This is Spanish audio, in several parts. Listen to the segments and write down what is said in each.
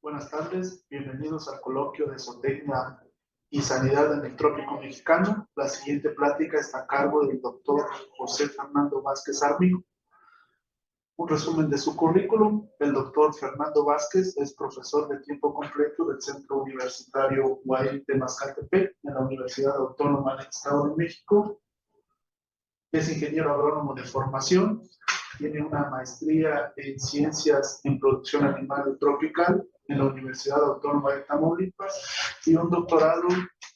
Buenas tardes, bienvenidos al coloquio de Zootecnia y Sanidad en el Trópico Mexicano. La siguiente plática está a cargo del doctor José Fernando Vázquez Ármigo. Un resumen de su currículum: el doctor Fernando Vázquez es profesor de tiempo completo del Centro Universitario UAM de Mascatepec en la Universidad Autónoma del Estado de México. Es ingeniero agrónomo de formación, tiene una maestría en Ciencias en Producción Animal Tropical en la Universidad Autónoma de Tamaulipas y un doctorado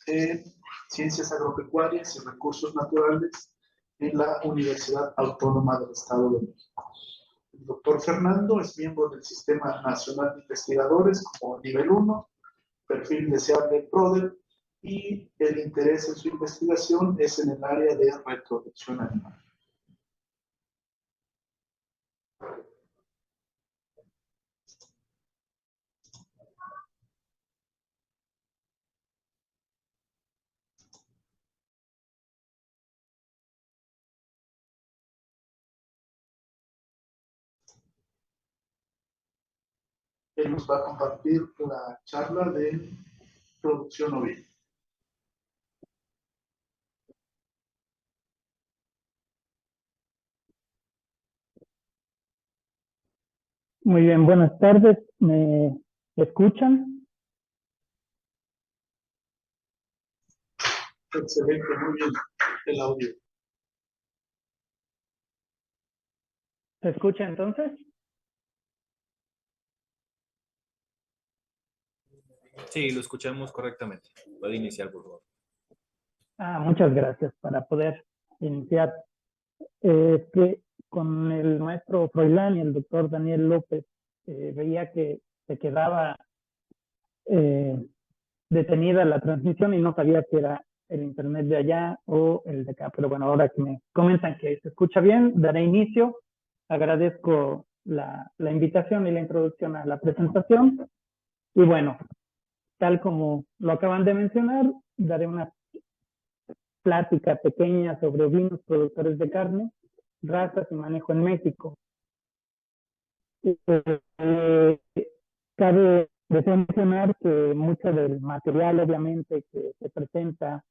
en Ciencias Agropecuarias y Recursos Naturales en la Universidad Autónoma del Estado de México. El doctor Fernando es miembro del Sistema Nacional de Investigadores como nivel 1, perfil deseable PRODER, y el interés en su investigación es en el área de reproducción animal. Él nos va a compartir la charla de producción ovina. Muy bien, buenas tardes. ¿Me escuchan? Excelente, muy bien el audio. ¿Se escucha entonces? Sí, lo escuchamos correctamente. Puede iniciar, por favor. Muchas gracias para poder iniciar. Que con el maestro Froilán y el doctor Daniel López veía que se quedaba detenida la transmisión y no sabía si era el internet de allá o el de acá. Pero bueno, ahora que me comentan que se escucha bien, daré inicio. Agradezco la invitación y la introducción a la presentación. Y bueno, tal como lo acaban de mencionar, daré una plática pequeña sobre ovinos productores de carne, razas y manejo en México. Cabe mencionar que mucho del material, obviamente, que se presenta,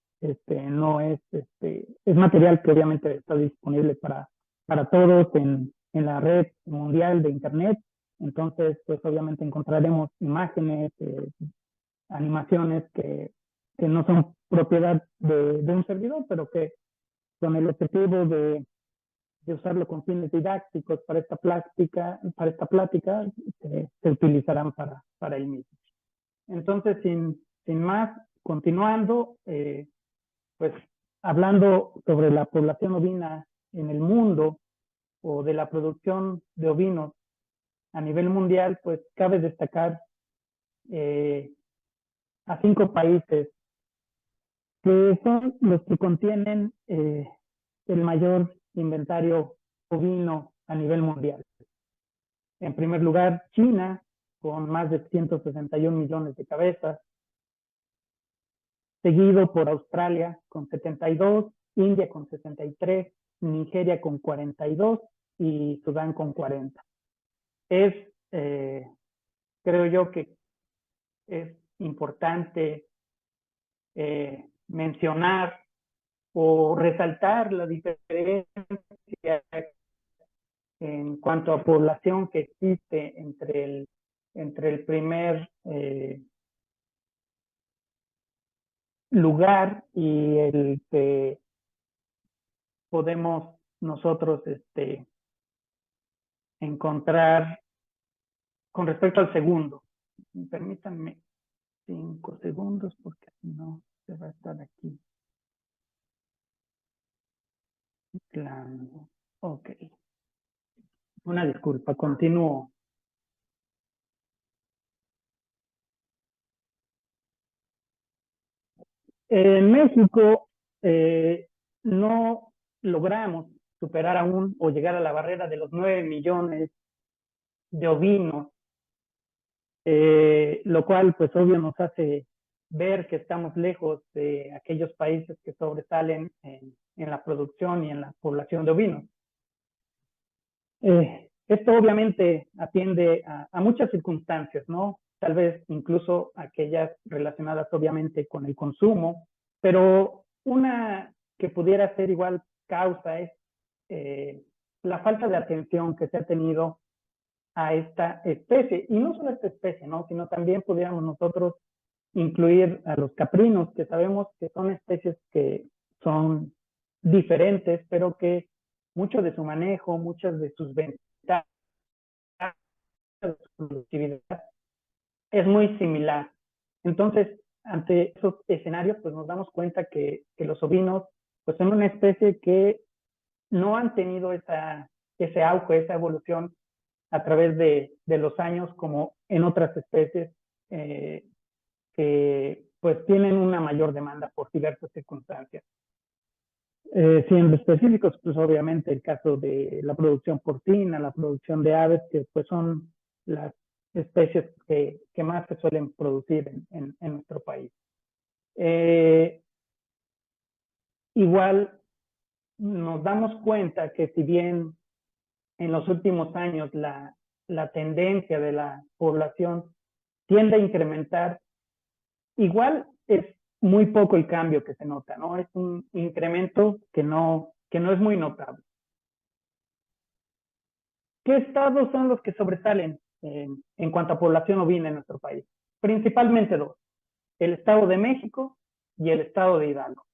no es, es material que obviamente está disponible para todos en la red mundial de Internet. Entonces, pues obviamente encontraremos imágenes, animaciones que no son propiedad de un servidor, pero que con el objetivo de usarlo con fines didácticos para esta plática se utilizarán para el mismo. Entonces, sin más, continuando, pues hablando sobre la población ovina en el mundo o de la producción de ovinos a nivel mundial, pues cabe destacar a 5 países que son los que contienen el mayor inventario ovino a nivel mundial. En primer lugar, China, con más de 161 millones de cabezas, seguido por Australia con 72, India con 63, Nigeria con 42 y Sudán con 40. Creo yo que es importante mencionar o resaltar la diferencia en cuanto a población que existe entre el primer lugar y el que podemos nosotros encontrar con respecto al segundo. Permítanme 5 segundos porque si no se va a estar aquí. Claro. Ok. Una disculpa, continúo. En México no logramos superar aún o llegar a la barrera de los 9 millones de ovinos, lo cual pues obvio nos hace ver que estamos lejos de aquellos países que sobresalen en la producción y en la población de ovinos. Esto obviamente atiende a muchas circunstancias, ¿no? Tal vez incluso aquellas relacionadas obviamente con el consumo, pero una que pudiera ser igual causa es la falta de atención que se ha tenido a esta especie, y no solo a esta especie, ¿no? Sino también pudiéramos nosotros incluir a los caprinos, que sabemos que son especies que son diferentes, pero que mucho de su manejo, muchas de sus ventajas, de su productividad es muy similar. Entonces, ante esos escenarios, pues nos damos cuenta que los ovinos pues son una especie que no han tenido ese auge, esa evolución a través de los años como en otras especies que pues tienen una mayor demanda por diversas circunstancias. Siendo específicos, pues obviamente el caso de la producción porcina, la producción de aves, que pues son las especies que más se suelen producir en nuestro país. Igual nos damos cuenta que si bien en los últimos años la tendencia de la población tiende a incrementar, igual es muy poco el cambio que se nota, ¿no? Es un incremento que no es muy notable. ¿Qué estados son los que sobresalen en cuanto a población ovina en nuestro país? Principalmente dos, el Estado de México y el Estado de Hidalgo.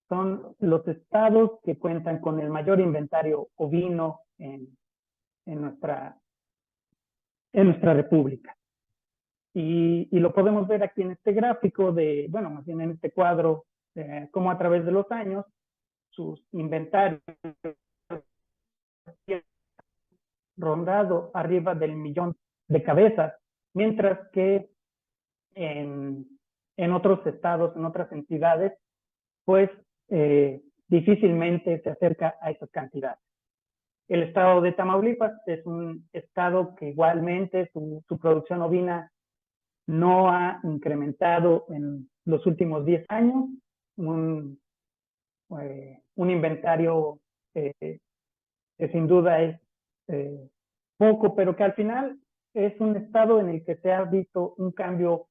Son los estados que cuentan con el mayor inventario ovino en nuestra república. Y lo podemos ver aquí en este gráfico bueno, más bien en este cuadro, cómo a través de los años sus inventarios rondado arriba del 1,000,000 de cabezas, mientras que en otros estados, en otras entidades, pues difícilmente se acerca a esas cantidades. El estado de Tamaulipas es un estado que igualmente su producción ovina no ha incrementado en los últimos 10 años, un inventario que sin duda es poco, pero que al final es un estado en el que se ha visto un cambio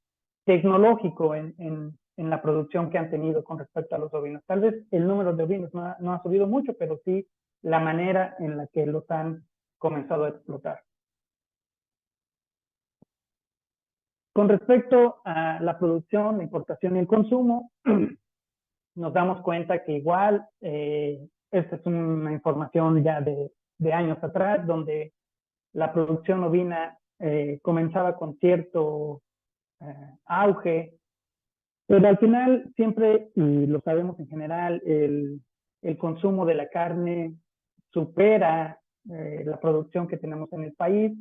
tecnológico en la producción que han tenido con respecto a los ovinos. Tal vez el número de ovinos no ha subido mucho, pero sí la manera en la que los han comenzado a explotar. Con respecto a la producción, la importación y el consumo, nos damos cuenta que igual, esta es una información ya de años atrás, donde la producción ovina comenzaba con cierto auge, pero al final siempre, y lo sabemos en general, el consumo de la carne supera la producción que tenemos en el país,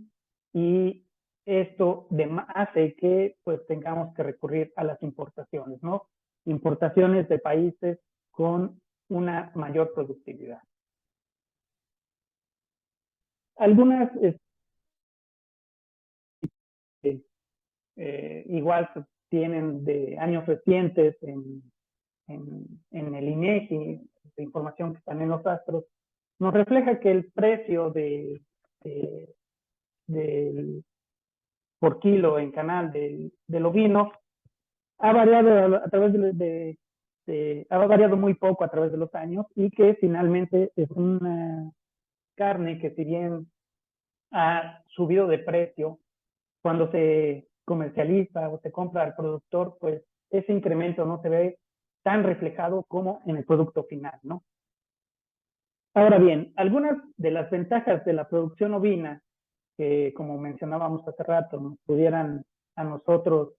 y esto hace que pues tengamos que recurrir a las importaciones, ¿no? Importaciones de países con una mayor productividad. Algunas igual tienen de años recientes en el INEGI, de información que están en los astros, nos refleja que el precio por kilo en canal del ovino ha variado a través ha variado muy poco a través de los años, y que finalmente es una carne que, si bien ha subido de precio, cuando se comercializa o se compra al productor, pues ese incremento no se ve tan reflejado como en el producto final, ¿no? Ahora bien, algunas de las ventajas de la producción ovina, que como mencionábamos hace rato, nos pudieran a nosotros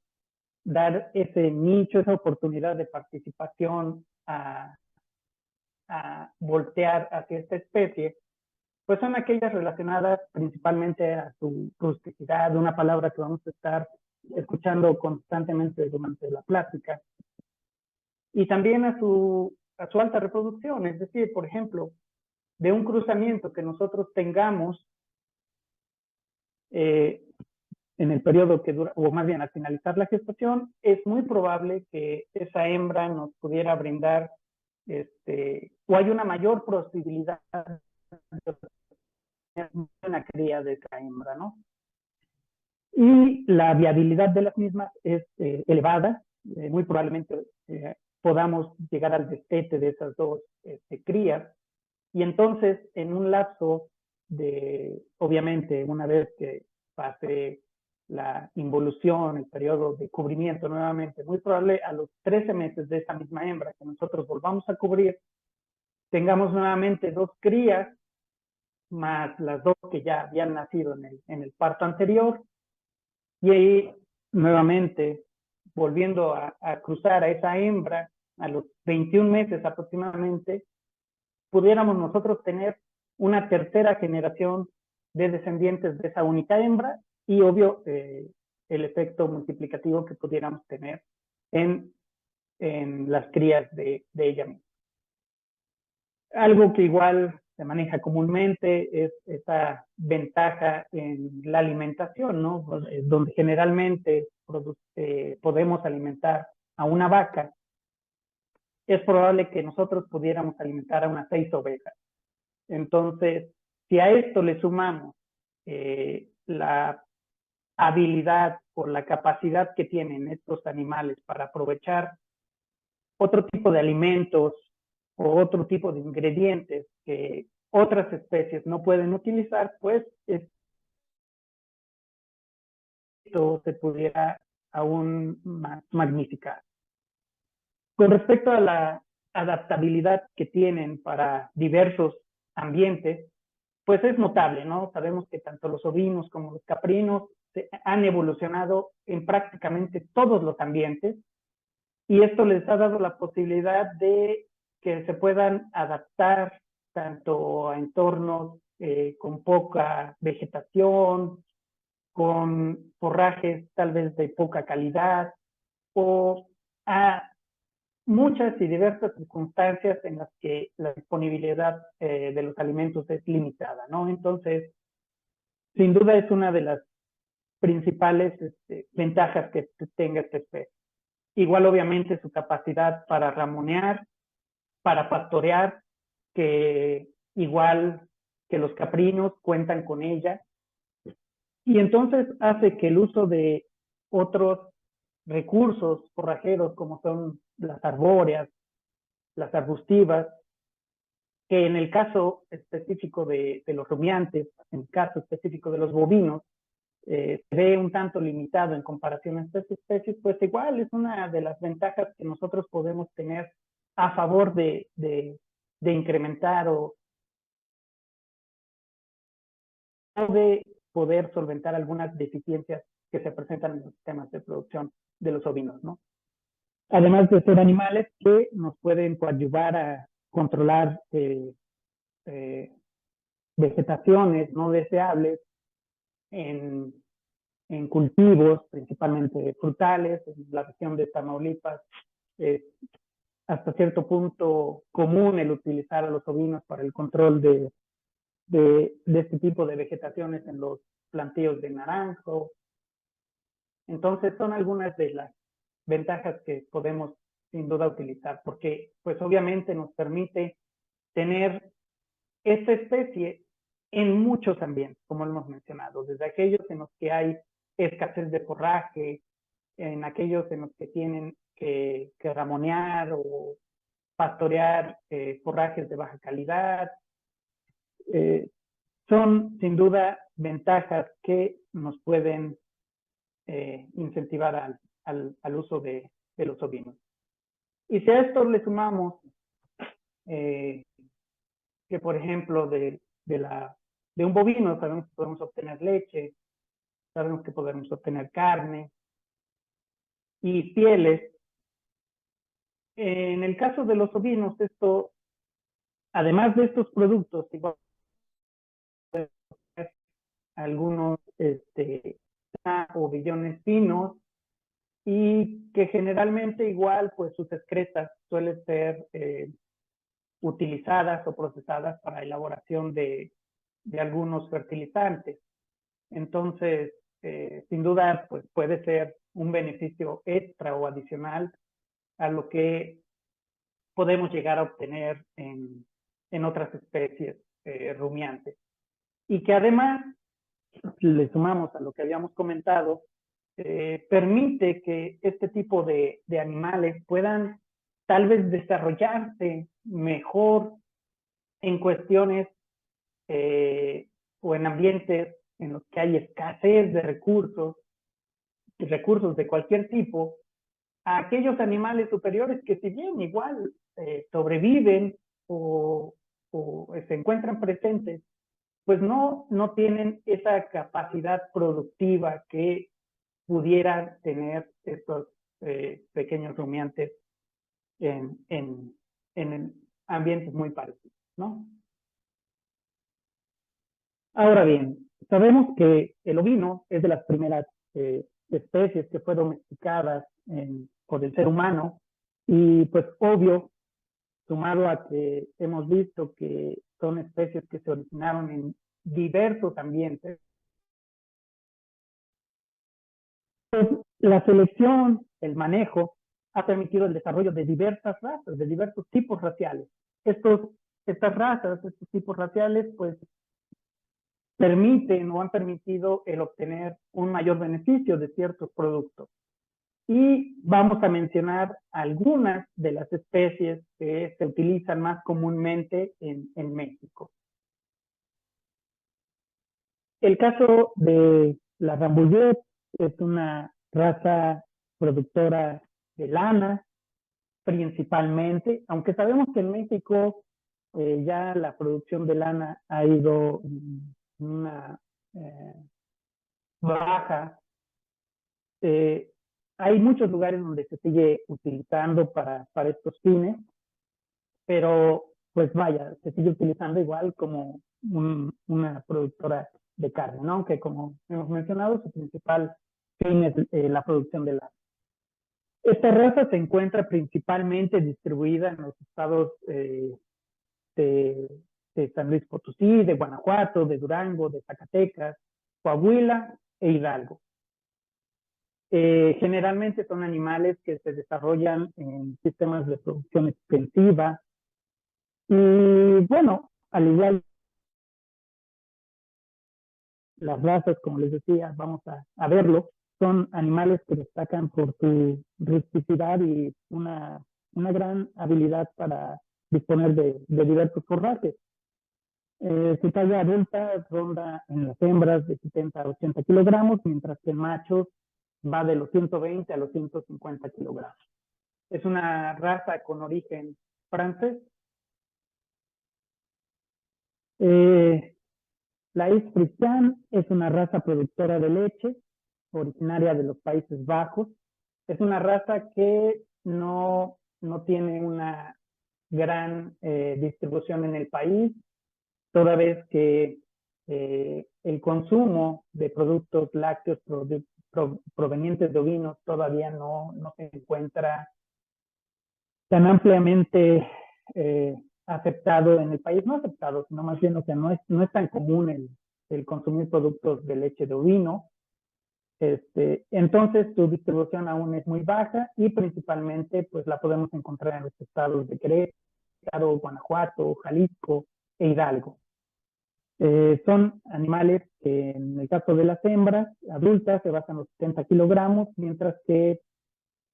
dar ese nicho, esa oportunidad de participación a voltear hacia esta especie, pues son aquellas relacionadas principalmente a su rusticidad, una palabra que vamos a estar escuchando constantemente durante la plática, y también a su alta reproducción. Es decir, por ejemplo, de un cruzamiento que nosotros tengamos en el periodo que dura, o más bien al finalizar la gestación, es muy probable que esa hembra nos pudiera brindar, o hay una mayor posibilidad una cría de esa hembra, ¿no? Y la viabilidad de las mismas es elevada, muy probablemente podamos llegar al destete de esas dos crías, y entonces en un lapso de, obviamente, una vez que pase la involución, el periodo de cubrimiento nuevamente, muy probable a los 13 meses de esa misma hembra que nosotros volvamos a cubrir, tengamos nuevamente dos crías, más las dos que ya habían nacido en el parto anterior, y ahí nuevamente volviendo a cruzar a esa hembra a los 21 meses aproximadamente, pudiéramos nosotros tener una tercera generación de descendientes de esa única hembra y obvio el efecto multiplicativo que pudiéramos tener en las crías de ella misma. Algo que igual se maneja comúnmente es esa ventaja en la alimentación, ¿no? Donde generalmente podemos alimentar a una vaca, es probable que nosotros pudiéramos alimentar a unas 6 ovejas. Entonces, si a esto le sumamos la habilidad o la capacidad que tienen estos animales para aprovechar otro tipo de alimentos o otro tipo de ingredientes que otras especies no pueden utilizar, pues esto se pudiera aún más magnificar. Con respecto a la adaptabilidad que tienen para diversos ambientes, pues es notable, ¿no? Sabemos que tanto los ovinos como los caprinos han evolucionado en prácticamente todos los ambientes y esto les ha dado la posibilidad de que se puedan adaptar tanto a entornos con poca vegetación, con forrajes tal vez de poca calidad o a muchas y diversas circunstancias en las que la disponibilidad de los alimentos es limitada, ¿no? Entonces, sin duda es una de las principales ventajas que tenga esta especie. Igual, obviamente, su capacidad para ramonear, para pastorear, que igual que los caprinos cuentan con ella, y entonces hace que el uso de otros recursos forrajeros como son las arbóreas, las arbustivas, que en el caso específico de los rumiantes, en el caso específico de los bovinos, se ve un tanto limitado en comparación a estas especies, pues igual es una de las ventajas que nosotros podemos tener a favor de incrementar o de poder solventar algunas deficiencias que se presentan en los sistemas de producción de los ovinos, ¿no? Además de ser animales que nos pueden coadyuvar a controlar vegetaciones no deseables en cultivos, principalmente frutales, en la región de Tamaulipas. Hasta cierto punto común el utilizar a los ovinos para el control de este tipo de vegetaciones en los plantíos de naranjo. Entonces son algunas de las ventajas que podemos sin duda utilizar, porque pues obviamente nos permite tener esta especie en muchos ambientes, como hemos mencionado, desde aquellos en los que hay escasez de forraje, en aquellos en los que tienen que ramonear o pastorear forrajes de baja calidad. Son sin duda ventajas que nos pueden incentivar al uso de los ovinos. Y si a esto le sumamos que, por ejemplo, de un bovino sabemos que podemos obtener leche, sabemos que podemos obtener carne y pieles. En el caso de los ovinos, esto, además de estos productos, igual algunos ovillones finos y que generalmente igual pues sus excretas suelen ser utilizadas o procesadas para elaboración de algunos fertilizantes. Entonces, sin duda, pues puede ser un beneficio extra o adicional a lo que podemos llegar a obtener en otras especies rumiantes. y que además, le sumamos a lo que habíamos comentado, permite que este tipo de animales puedan tal vez desarrollarse mejor en cuestiones o en ambientes en los que hay escasez de recursos de cualquier tipo, a aquellos animales superiores que si bien igual sobreviven o se encuentran presentes, pues no tienen esa capacidad productiva que pudieran tener estos pequeños rumiantes en ambientes muy parecidos, ¿no? Ahora bien, sabemos que el ovino es de las primeras especies que fue domesticadas por el ser humano y pues obvio, sumado a que hemos visto que son especies que se originaron en diversos ambientes, pues la selección, el manejo, ha permitido el desarrollo de diversas razas, de diversos tipos raciales. Estas razas, estos tipos raciales, pues permiten o han permitido el obtener un mayor beneficio de ciertos productos. Y vamos a mencionar algunas de las especies que se utilizan más comúnmente en México. El caso de la Rambouillet es una raza productora de lana, principalmente, aunque sabemos que en México ya la producción de lana ha ido en una baja. Hay muchos lugares donde se sigue utilizando para estos fines, pero pues vaya, se sigue utilizando igual como una productora de carne, ¿no? Aunque como hemos mencionado, su principal fin es la producción de lana. Esta raza se encuentra principalmente distribuida en los estados de San Luis Potosí, de Guanajuato, de Durango, de Zacatecas, Coahuila e Hidalgo. Generalmente son animales que se desarrollan en sistemas de producción extensiva y bueno, al igual las razas, como les decía, vamos a verlo, son animales que destacan por su rusticidad y una gran habilidad para disponer de diversos forrajes. Su talla adulta ronda en las hembras de 70 a 80 kilogramos, mientras que en machos va de los 120 a los 150 kilogramos. Es una raza con origen francés. La Friesian es una raza productora de leche, originaria de los Países Bajos. Es una raza que no tiene una gran distribución en el país, toda vez que el consumo de productos lácteos provenientes de ovinos todavía no se encuentra tan ampliamente aceptado en el país, no aceptado, sino más bien, o sea, no es tan común el consumir productos de leche de ovino. Entonces su distribución aún es muy baja y principalmente pues la podemos encontrar en los estados de Querétaro, Guanajuato, Jalisco e Hidalgo. Son animales que en el caso de las hembras adultas se basan en los 70 kilogramos, mientras que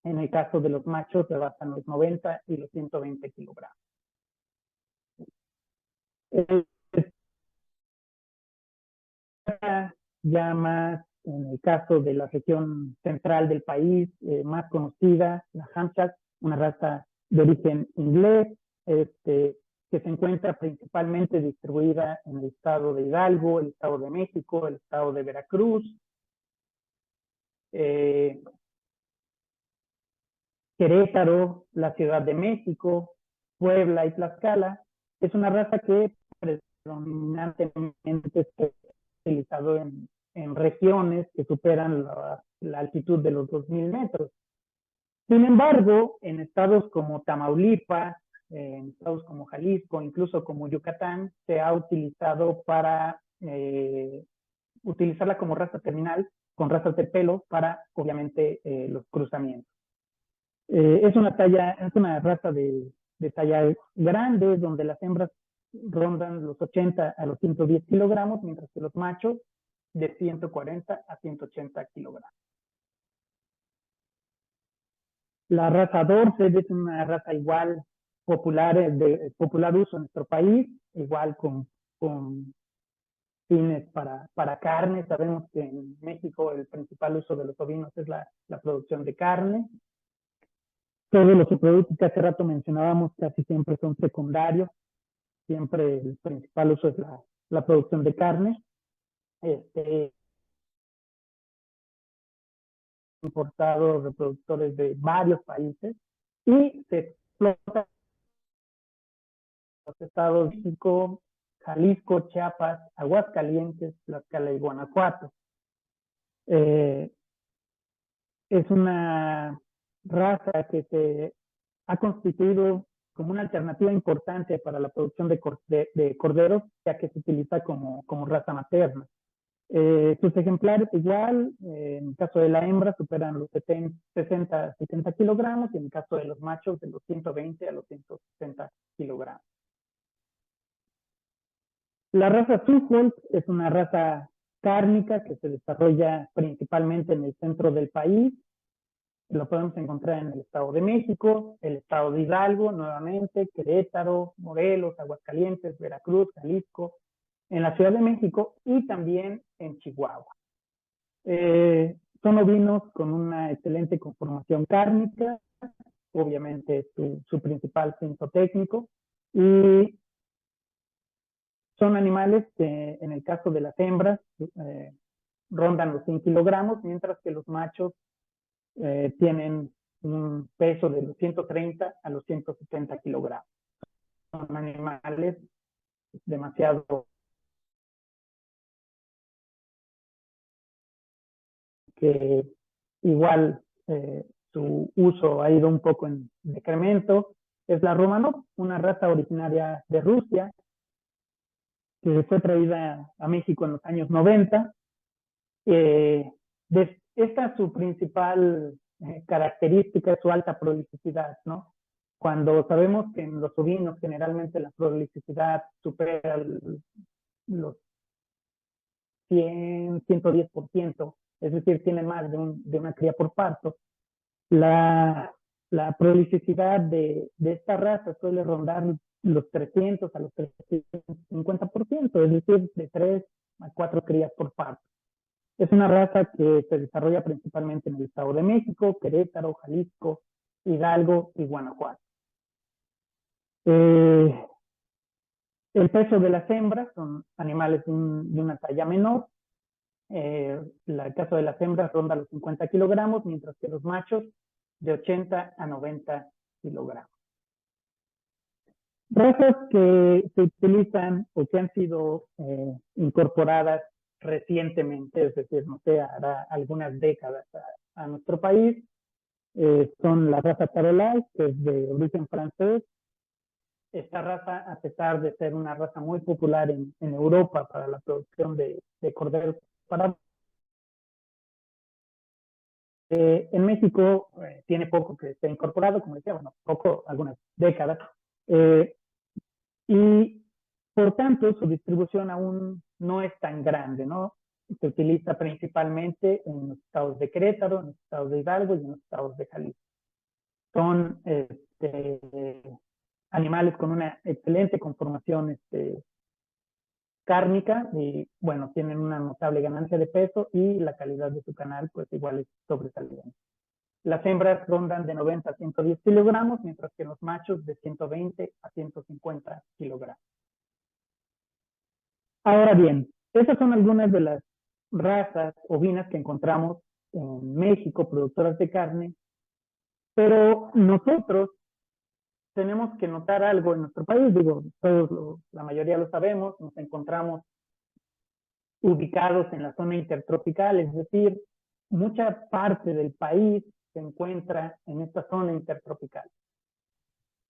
en el caso de los machos se basan en los 90 y los 120 kilogramos. Ya más en el caso de la región central del país, más conocida, la Hampshire, una raza de origen inglés, que se encuentra principalmente distribuida en el estado de Hidalgo, el estado de México, el estado de Veracruz, Querétaro, la Ciudad de México, Puebla y Tlaxcala. Es una raza que predominantemente se utilizado en regiones que superan la altitud de los 2000 metros. Sin embargo, en estados como Tamaulipas, en estados como Jalisco, incluso como Yucatán, se ha utilizado para utilizarla como raza terminal, con razas de pelo, para obviamente los cruzamientos. Es una raza de talla grande, donde las hembras rondan los 80 a los 110 kilogramos, mientras que los machos de 140 a 180 kilogramos. La raza Dorset es una raza igual popular, de popular uso en nuestro país, igual con fines para carne. Sabemos que en México el principal uso de los ovinos es la producción de carne. Todos los productos que hace rato mencionábamos casi siempre son secundarios. Siempre el principal uso es la producción de carne. Importados reproductores de varios países y se explota los estados de México, Jalisco, Chiapas, Aguascalientes, Tlaxcala y Guanajuato. Es una raza que se ha constituido como una alternativa importante para la producción de corderos, ya que se utiliza como raza materna. Sus ejemplares igual, en el caso de la hembra superan los 60 a 70 kilogramos y en el caso de los machos de los 120 a los 160 kilogramos. La raza Suffolk es una raza cárnica que se desarrolla principalmente en el centro del país. Lo podemos encontrar en el Estado de México, el Estado de Hidalgo, nuevamente, Querétaro, Morelos, Aguascalientes, Veracruz, Jalisco, en la Ciudad de México y también en Chihuahua. Son ovinos con una excelente conformación cárnica, obviamente su principal censo técnico, y son animales que en el caso de las hembras rondan los 100 kilogramos, mientras que los machos tienen un peso de los 130 a los 170 kilogramos. Son animales demasiado que igual su uso ha ido un poco en decremento. Es la Romanov, una raza originaria de Rusia, que fue traída a México en los años 90. Esta su principal característica es su alta prolificidad, ¿no? Cuando sabemos que en los ovinos generalmente la prolificidad supera los 100, 110%, es decir, tiene más de una cría por parto. La prolificidad de esta raza suele rondar los 300 a los 350%, es decir, de 3 a 4 crías por parto. Es una raza que se desarrolla principalmente en el Estado de México, Querétaro, Jalisco, Hidalgo y Guanajuato. El peso de las hembras son animales de una talla menor. El caso de las hembras ronda los 50 kilogramos, mientras que los machos de 80 a 90 kilogramos. Razas que se utilizan o que han sido incorporadas recientemente, es decir, no sé, hará algunas décadas a nuestro país, son la raza Charolais, que es de origen francés. Esta raza, a pesar de ser una raza muy popular en Europa para la producción de corderos para en México tiene poco que se ha incorporado, como decía, bueno, poco, algunas décadas, y por tanto su distribución aún no es tan grande, ¿no? Se utiliza principalmente en los estados de Querétaro, en los estados de Hidalgo y en los estados de Jalisco. Son animales con una excelente conformación cárnica y, bueno, tienen una notable ganancia de peso y la calidad de su canal, pues igual es sobresaliente. Las hembras rondan de 90 a 110 kilogramos, mientras que los machos de 120 a 150 kilogramos. Ahora bien, esas son algunas de las razas ovinas que encontramos en México, productoras de carne, pero nosotros tenemos que notar algo en nuestro país. Digo, todos la mayoría lo sabemos, nos encontramos ubicados en la zona intertropical, es decir, mucha parte del país se encuentra en esta zona intertropical.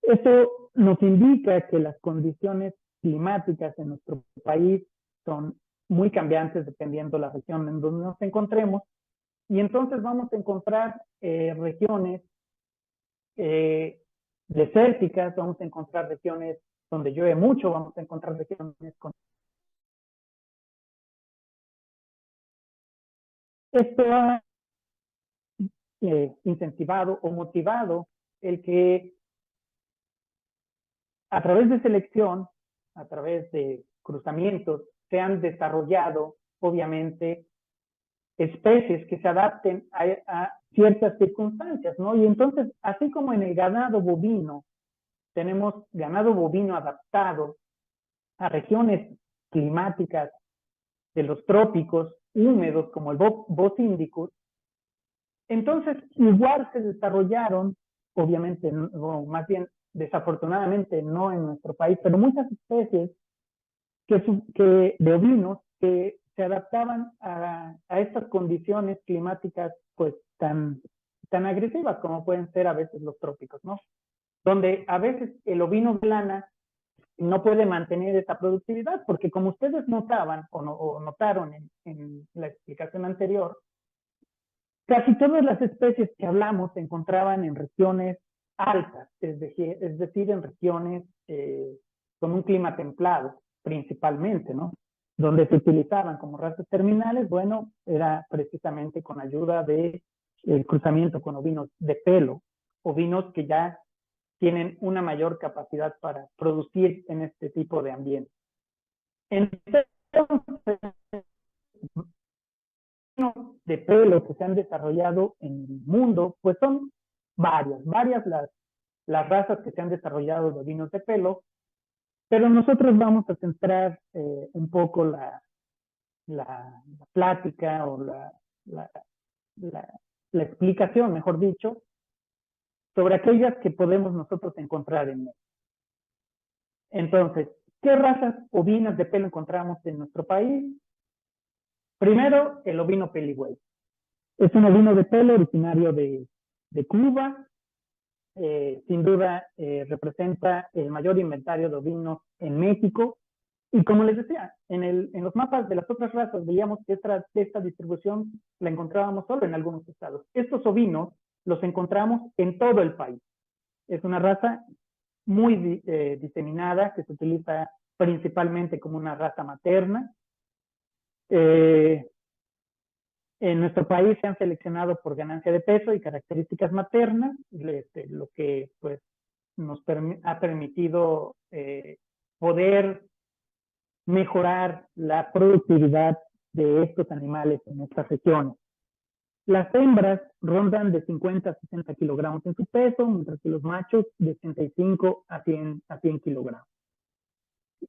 Esto nos indica que las condiciones climáticas en nuestro país son muy cambiantes dependiendo de la región en donde nos encontremos, y entonces vamos a encontrar regiones desérticas, vamos a encontrar regiones donde llueve mucho, vamos a encontrar regiones con... Esto ha incentivado o motivado el que a través de selección, a través de cruzamientos, se han desarrollado, obviamente, especies que se adapten a ciertas circunstancias, ¿no? Y entonces, así como en el ganado bovino, tenemos ganado bovino adaptado a regiones climáticas de los trópicos húmedos como el Bos indicus, entonces igual se desarrollaron, obviamente, o más bien desafortunadamente no en nuestro país, pero muchas especies de ovinos que se adaptaban a estas condiciones climáticas pues tan agresivas como pueden ser a veces los trópicos, ¿no? Donde a veces el ovino de lana no puede mantener esa productividad, porque como ustedes notaban o notaron en la explicación anterior, casi todas las especies que hablamos se encontraban en regiones altas, es decir, en regiones con un clima templado, principalmente, ¿no? Donde se utilizaban como razas terminales, bueno, era precisamente con ayuda de el cruzamiento con ovinos de pelo, ovinos que ya tienen una mayor capacidad para producir en este tipo de ambiente. Entonces, de pelo que se han desarrollado en el mundo, pues son varias las razas que se han desarrollado de ovinos de pelo, pero nosotros vamos a centrar un poco la plática o la, la explicación, mejor dicho, sobre aquellas que podemos nosotros encontrar en México. Entonces, ¿qué razas ovinas de pelo encontramos en nuestro país? Primero, el ovino peligüey. Es un ovino de pelo originario de Cuba. Sin duda, representa el mayor inventario de ovinos en México. Y como les decía, en los mapas de las otras razas veíamos que esta distribución la encontrábamos solo en algunos estados. Estos ovinos los encontramos en todo el país. Es una raza muy diseminada, que se utiliza principalmente como una raza materna. En nuestro país se han seleccionado por ganancia de peso y características maternas, lo que pues nos ha permitido poder mejorar la productividad de estos animales en estas regiones. Las hembras rondan de 50 a 60 kilogramos en su peso, mientras que los machos de 65 a 100 kilogramos.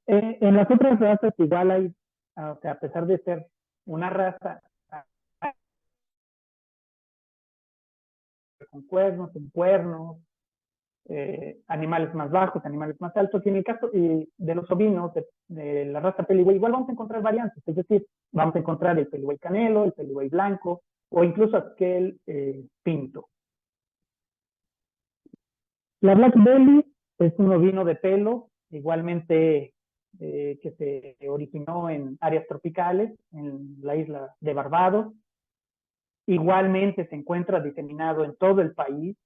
En las otras razas igual hay, o sea, a pesar de ser una raza con cuernos, sin cuernos, animales más bajos, animales más altos, y en el caso de los ovinos de la raza peligüey, igual vamos a encontrar variantes, es decir, vamos a encontrar el peligüey canelo, el peligüey blanco, o incluso aquel pinto. La Black Belly es un ovino de pelo, igualmente que se originó en áreas tropicales, en la isla de Barbados. Igualmente se encuentra diseminado en todo el país.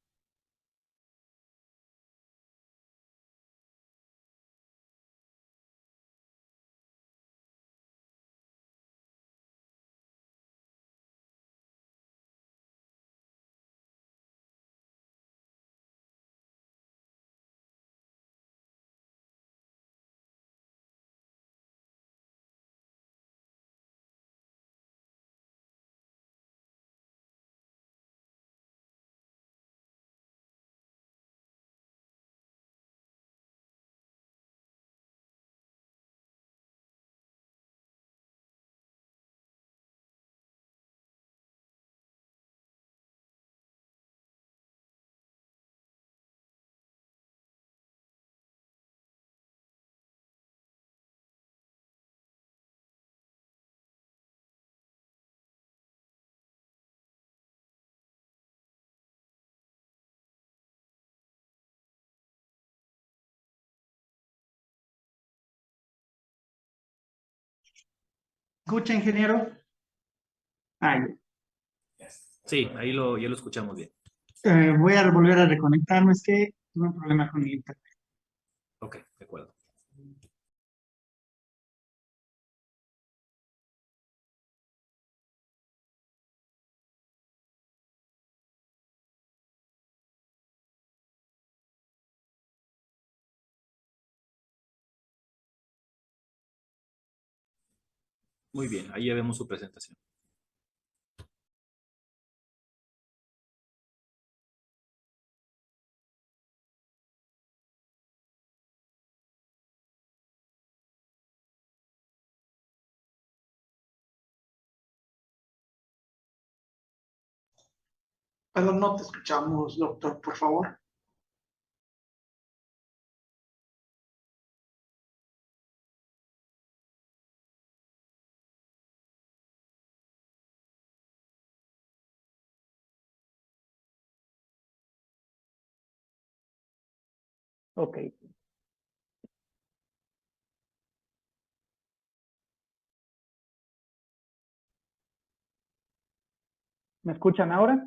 ¿Escucha, ingeniero? Ay, Sí, ahí ya lo escuchamos bien. voy a volver a reconectarme, es que tuve un problema con el internet. Ok, de acuerdo. Muy bien, ahí ya vemos su presentación. Perdón, no te escuchamos, doctor, por favor. Ok. ¿Me escuchan ahora?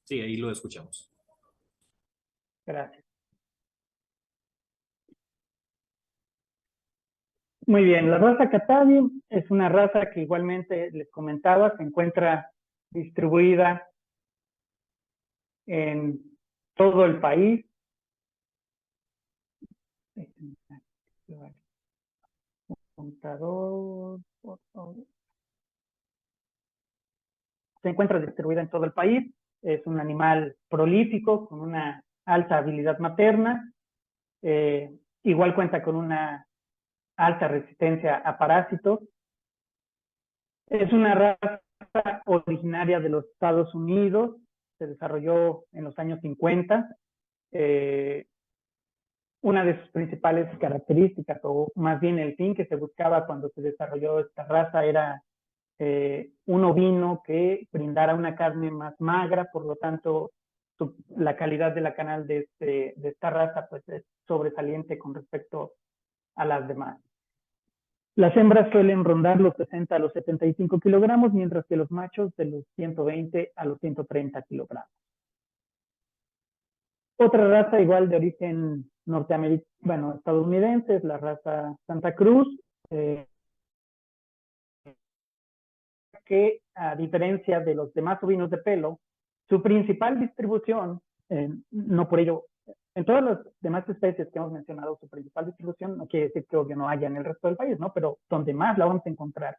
Sí, ahí lo escuchamos. Gracias. Muy bien, la raza Catavi es una raza que igualmente les comentaba, se encuentra distribuida en todo el país. Contador, por favor. Se encuentra distribuida en todo el país. Es un animal prolífico con una alta habilidad materna. Igual cuenta con una alta resistencia a parásitos. Es una raza originaria de los Estados Unidos. Se desarrolló en los años 50. Una de sus principales características, o más bien el fin que se buscaba cuando se desarrolló esta raza, era un ovino que brindara una carne más magra, por lo tanto la calidad de la canal de esta raza pues es sobresaliente con respecto a las demás. Las hembras suelen rondar los 60 a los 75 kilogramos, mientras que los machos de los 120 a los 130 kilogramos. Otra raza igual de origen norteamericano, estadounidense, es la raza Santa Cruz, que a diferencia de los demás ovinos de pelo, su principal distribución, no por ello, en todas las demás especies que hemos mencionado, su principal distribución no quiere decir que obvio no haya en el resto del país, ¿no? Pero donde más la vamos a encontrar,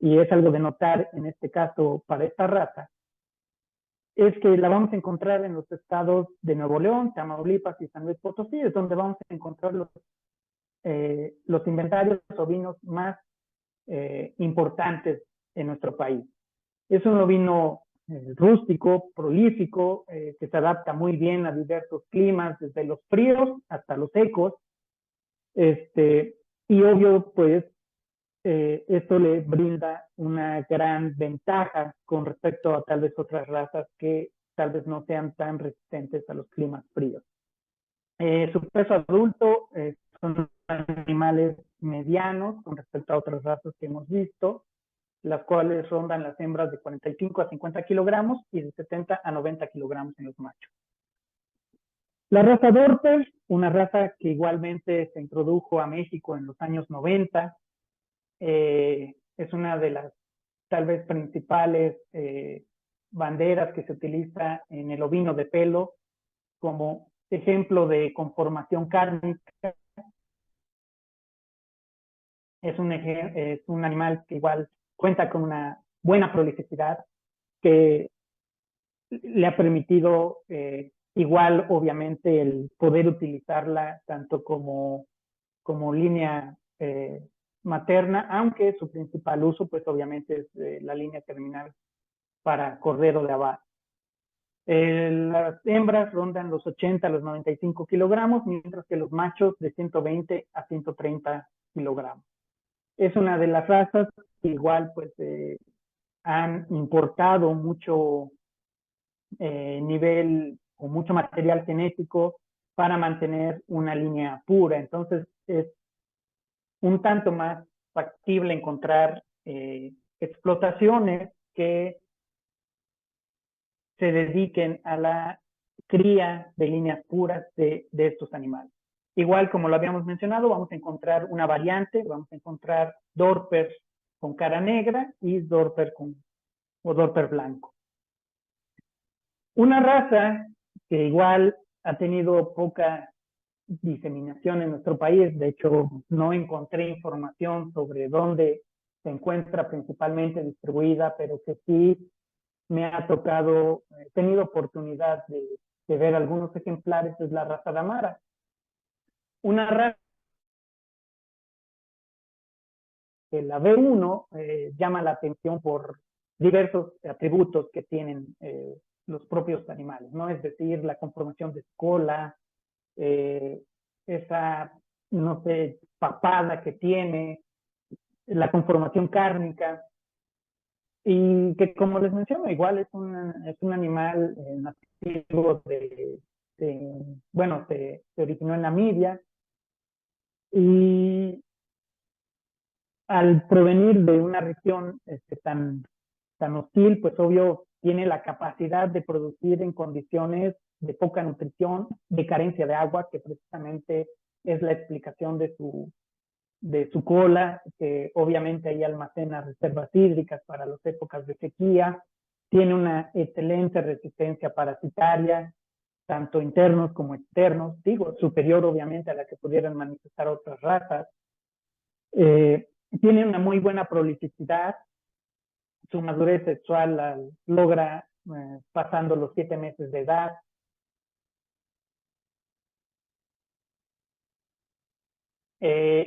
y es algo de notar en este caso para esta raza, es que la vamos a encontrar en los estados de Nuevo León, Tamaulipas y San Luis Potosí, es donde vamos a encontrar los inventarios ovinos más importantes en nuestro país. Es un ovino rústico, prolífico, que se adapta muy bien a diversos climas, desde los fríos hasta los secos. Y obvio, pues, esto le brinda una gran ventaja con respecto a tal vez otras razas que tal vez no sean tan resistentes a los climas fríos. Su peso adulto son animales medianos con respecto a otras razas que hemos visto, las cuales rondan las hembras de 45 a 50 kilogramos y de 70 a 90 kilogramos en los machos. La raza Dorper, una raza que igualmente se introdujo a México en los años 90, es una de las tal vez principales banderas que se utiliza en el ovino de pelo como ejemplo de conformación cárnica. Es un animal que igual cuenta con una buena prolificidad que le ha permitido igual, obviamente, el poder utilizarla tanto como línea materna, aunque su principal uso, pues obviamente es la línea terminal para cordero de abad. Las hembras rondan los 80 a los 95 kilogramos, mientras que los machos de 120 a 130 kilogramos. Es una de las razas que igual pues han importado mucho nivel o mucho material genético para mantener una línea pura. Entonces es un tanto más factible encontrar explotaciones que se dediquen a la cría de líneas puras de estos animales. Igual como lo habíamos mencionado, vamos a encontrar una variante, vamos a encontrar Dorper con cara negra y Dorper Dorper blanco. Una raza que igual ha tenido poca diseminación en nuestro país. De hecho, no encontré información sobre dónde se encuentra principalmente distribuida, pero que sí me ha tocado, he tenido oportunidad de ver algunos ejemplares, es la raza Damara. Una raza que la B1 llama la atención por diversos atributos que tienen los propios animales, ¿no? Es decir, la conformación de su cola, esa, no sé, papada que tiene, la conformación cárnica, y que como les menciono, igual es un animal nativo bueno, se originó en Namibia, y al provenir de una región tan hostil, pues obvio tiene la capacidad de producir en condiciones de poca nutrición, de carencia de agua, que precisamente es la explicación de su cola, que obviamente ahí almacena reservas hídricas para las épocas de sequía, tiene una excelente resistencia parasitaria, tanto internos como externos, digo, superior obviamente a la que pudieran manifestar otras razas. Tiene una muy buena prolificidad, su madurez sexual logra pasando los 7 meses de edad.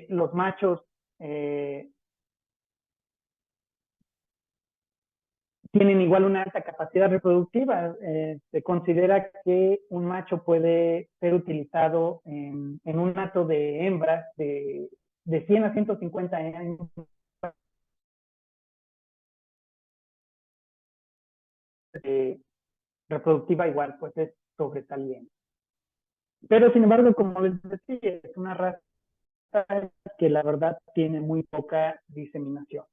Los machos tienen igual una alta capacidad reproductiva. Se considera que un macho puede ser utilizado en un hato de hembras de 100 a 150 años. Reproductiva igual, pues es sobresaliente. Pero sin embargo, como les decía, es una raza que la verdad tiene muy poca diseminación.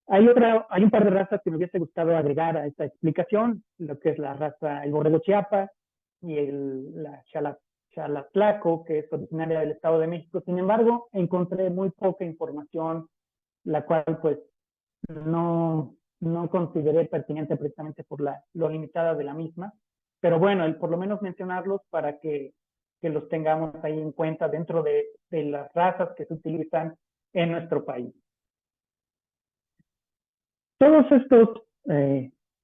Hay un par de razas que me hubiese gustado agregar a esta explicación, lo que es la raza, el borrego Chiapas y la Xalatlaco, que es originaria del Estado de México. Sin embargo, encontré muy poca información, la cual pues no consideré pertinente precisamente por lo limitada de la misma. Pero bueno, por lo menos mencionarlos para que los tengamos ahí en cuenta dentro de las razas que se utilizan en nuestro país. Todos estos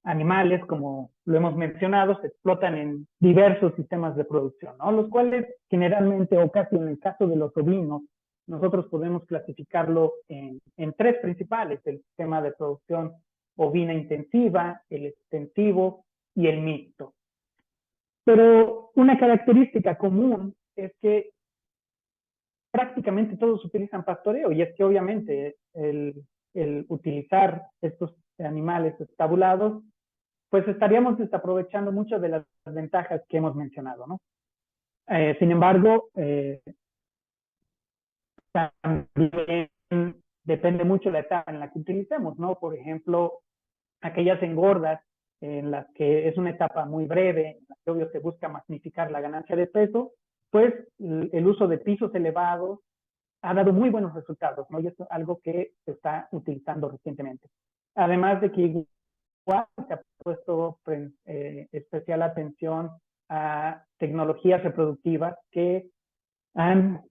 animales, como lo hemos mencionado, se explotan en diversos sistemas de producción, ¿no? Los cuales generalmente, o casi en el caso de los ovinos, nosotros podemos clasificarlo en 3 principales: el sistema de producción ovina intensiva, el extensivo y el mixto. Pero una característica común es que prácticamente todos utilizan pastoreo, y es que obviamente el utilizar estos animales estabulados, pues estaríamos desaprovechando muchas de las ventajas que hemos mencionado, ¿no? Sin embargo, también depende mucho de la etapa en la que utilicemos, ¿no? Por ejemplo, aquellas engordas en las que es una etapa muy breve, en la que obvio se busca magnificar la ganancia de peso, pues el uso de pisos elevados ha dado muy buenos resultados, ¿no? Y es algo que se está utilizando recientemente. Además de que igual se ha puesto especial atención a tecnologías reproductivas que han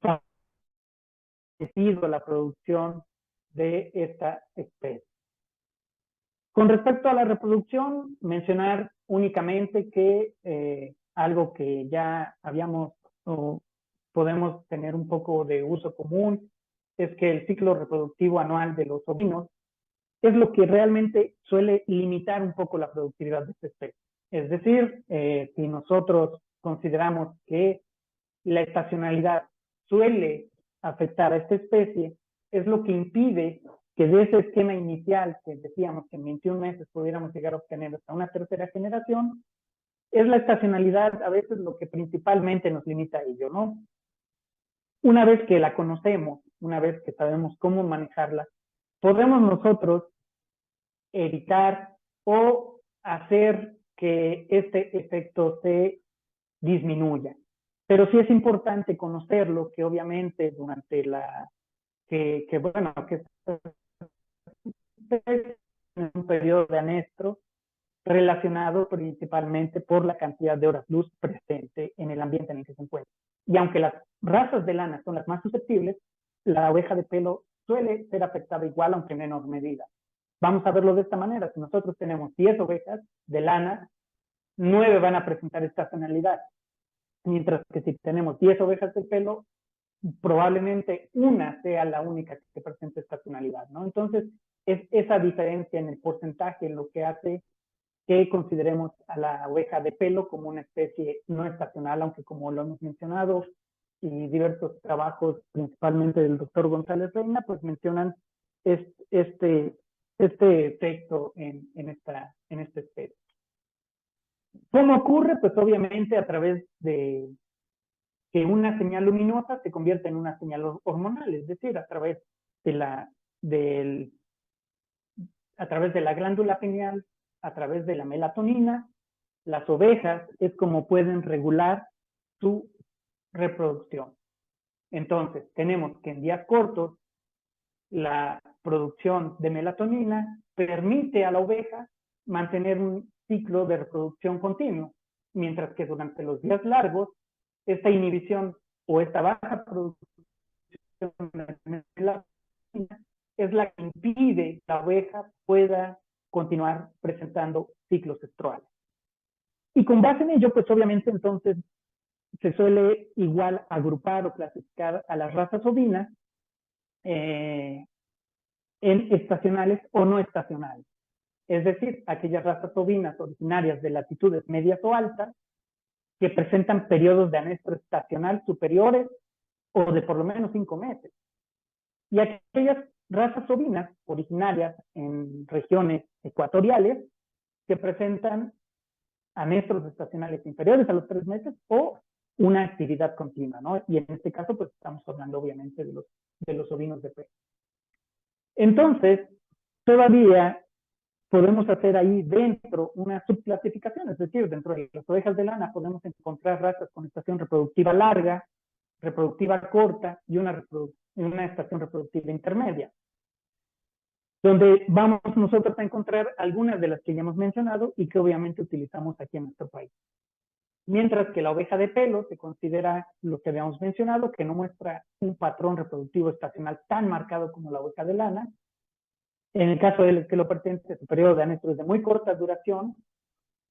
favorecido la producción de esta especie. Con respecto a la reproducción, mencionar únicamente que algo que ya habíamos o podemos tener un poco de uso común es que el ciclo reproductivo anual de los ovinos es lo que realmente suele limitar un poco la productividad de esta especie. Es decir, si nosotros consideramos que la estacionalidad suele afectar a esta especie, es lo que impide que de ese esquema inicial que decíamos que en 21 meses pudiéramos llegar a obtener hasta una tercera generación, es la estacionalidad a veces lo que principalmente nos limita a ello, ¿no? Una vez que la conocemos, una vez que sabemos cómo manejarla, podemos nosotros evitar o hacer que este efecto se disminuya. Pero sí es importante conocerlo, que obviamente durante bueno, que en un periodo de anestro relacionado principalmente por la cantidad de horas luz presente en el ambiente en el que se encuentra. Y aunque las razas de lana son las más susceptibles, la oveja de pelo suele ser afectada igual, aunque en menor medida. Vamos a verlo de esta manera. Si nosotros tenemos 10 ovejas de lana, 9 van a presentar estacionalidad. Mientras que si tenemos 10 ovejas de pelo, probablemente una sea la única que presente estacionalidad, ¿no? Entonces, es esa diferencia en el porcentaje lo que hace que consideremos a la oveja de pelo como una especie no estacional, aunque como lo hemos mencionado, y diversos trabajos, principalmente del doctor González Reina, pues mencionan este efecto en esta especie. ¿Cómo ocurre? Pues obviamente a través de que una señal luminosa se convierte en una señal hormonal, es decir, a través de la glándula pineal, a través de la melatonina, las ovejas es como pueden regular su reproducción. Entonces, tenemos que en días cortos, la producción de melatonina permite a la oveja mantener un ciclo de reproducción continuo, mientras que durante los días largos, esta inhibición o esta baja producción de melatonina es la que impide que la oveja pueda continuar presentando ciclos estruales. Y con base en ello, pues obviamente entonces se suele igual agrupar o clasificar a las razas ovinas en estacionales o no estacionales. Es decir, aquellas razas ovinas originarias de latitudes medias o altas que presentan periodos de anestro estacional superiores o de por lo menos 5 meses. Y aquellas razas ovinas originarias en regiones ecuatoriales que presentan anestros estacionales inferiores a los 3 meses o una actividad continua, ¿no? Y en este caso, pues estamos hablando obviamente de los ovinos de pelo. Entonces, todavía podemos hacer ahí dentro una subclasificación, es decir, dentro de las ovejas de lana podemos encontrar razas con estación reproductiva larga, reproductiva corta y una estación reproductiva intermedia, donde vamos nosotros a encontrar algunas de las que ya hemos mencionado y que obviamente utilizamos aquí en nuestro país. Mientras que la oveja de pelo se considera lo que habíamos mencionado, que no muestra un patrón reproductivo estacional tan marcado como la oveja de lana. En el caso del que lo pertenece, su periodo de anestro es de muy corta duración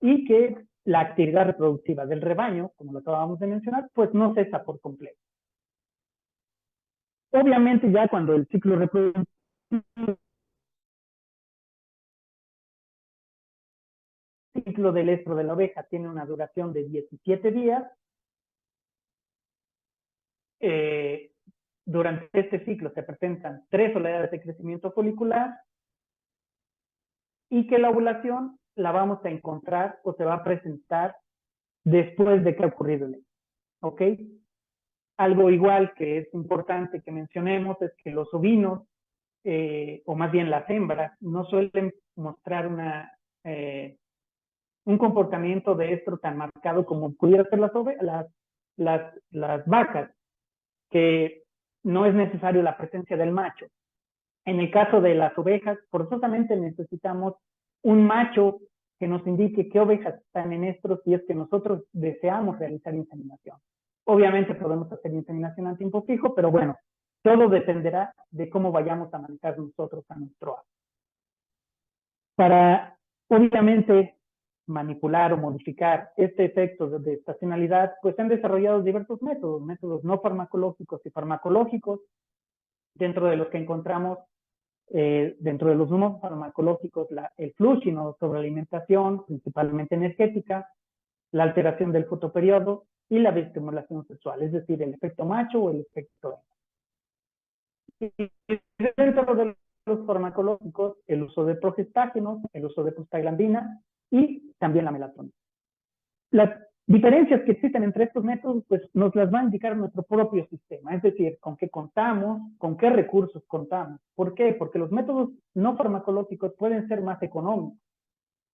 y que la actividad reproductiva del rebaño, como lo acabamos de mencionar, pues no cesa por completo. Obviamente ya cuando el ciclo reproductivo del estro de la oveja tiene una duración de 17 días, durante este ciclo se presentan 3 oleadas de crecimiento folicular y que la ovulación la vamos a encontrar o se va a presentar después de que ha ocurrido el hecho. ¿Ok? Algo igual que es importante que mencionemos es que los ovinos, o más bien las hembras, no suelen mostrar un comportamiento de estro tan marcado como pudiera ser las vacas, que no es necesario la presencia del macho. En el caso de las ovejas, forzosamente necesitamos un macho que nos indique qué ovejas están en estro si es que nosotros deseamos realizar inseminación. Obviamente podemos hacer inseminación a tiempo fijo, pero bueno, todo dependerá de cómo vayamos a manejar nosotros a nuestro ave. Para, obviamente, manipular o modificar este efecto de estacionalidad, pues se han desarrollado diversos métodos no farmacológicos y farmacológicos, dentro de los que encontramos, dentro de los no farmacológicos, el flushing o sobrealimentación, principalmente energética, la alteración del fotoperiodo y la biestimulación sexual, es decir, el efecto macho o el efecto hembra. Y dentro de los farmacológicos, el uso de progestágenos, el uso de prostaglandina y también la melatonina. Las diferencias que existen entre estos métodos, pues nos las va a indicar nuestro propio sistema, es decir, con qué contamos, con qué recursos contamos. ¿Por qué? Porque los métodos no farmacológicos pueden ser más económicos.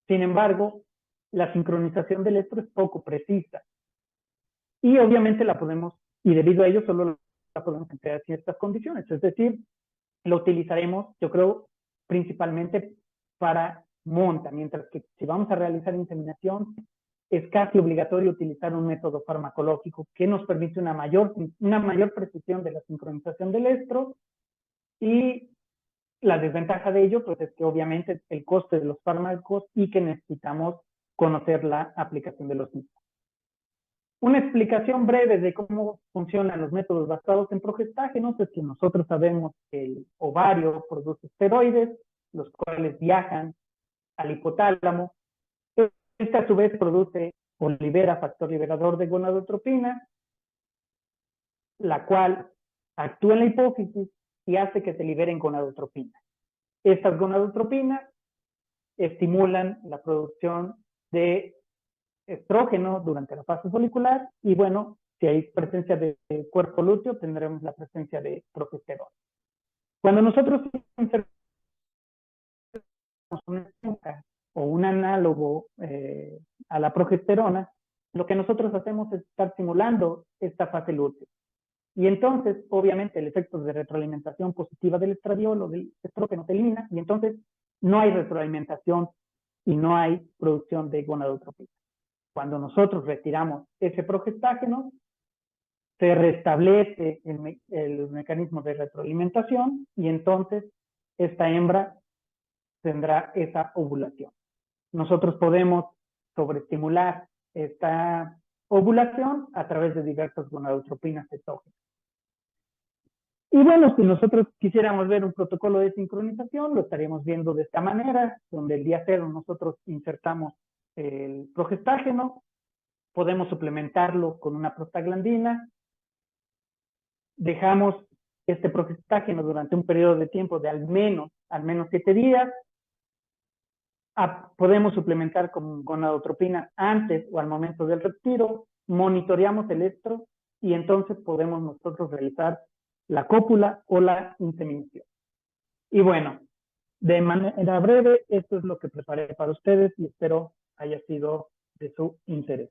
Sin embargo, la sincronización del estro es poco precisa. Y obviamente y debido a ello solo la podemos emplear en ciertas condiciones. Es decir, lo utilizaremos, yo creo, principalmente para monta, mientras que si vamos a realizar inseminación, es casi obligatorio utilizar un método farmacológico que nos permite una mayor precisión de la sincronización del estro, y la desventaja de ello pues es que obviamente el coste de los fármacos y que necesitamos conocer la aplicación de los mismos. Una explicación breve de cómo funcionan los métodos basados en progestágenos es que nosotros sabemos que el ovario produce esteroides, los cuales viajan al hipotálamo. Este a su vez produce o libera factor liberador de gonadotropina, la cual actúa en la hipófisis y hace que se liberen gonadotropina. Estas gonadotropinas estimulan la producción de estrógeno durante la fase folicular y bueno, si hay presencia de cuerpo lúteo tendremos la presencia de progesterona. Cuando nosotros insertamos una esponja o un análogo a la progesterona, lo que nosotros hacemos es estar simulando esta fase lútea. Y entonces, obviamente, el efecto de retroalimentación positiva del estradiol o del estrógeno se elimina, y entonces no hay retroalimentación y no hay producción de gonadotropina. Cuando nosotros retiramos ese progestágeno, se restablece el mecanismo de retroalimentación y entonces esta hembra tendrá esa ovulación. Nosotros podemos sobreestimular esta ovulación a través de diversas gonadotropinas exógenas. Y bueno, si nosotros quisiéramos ver un protocolo de sincronización, lo estaríamos viendo de esta manera, donde el día 0 nosotros insertamos el progestágeno, podemos suplementarlo con una prostaglandina, dejamos este progestágeno durante un periodo de tiempo de al menos 7 días, podemos suplementar con gonadotropina antes o al momento del retiro, monitoreamos el estro y entonces podemos nosotros realizar la cópula o la inseminación. Y bueno, de manera breve, esto es lo que preparé para ustedes y espero haya sido de su interés.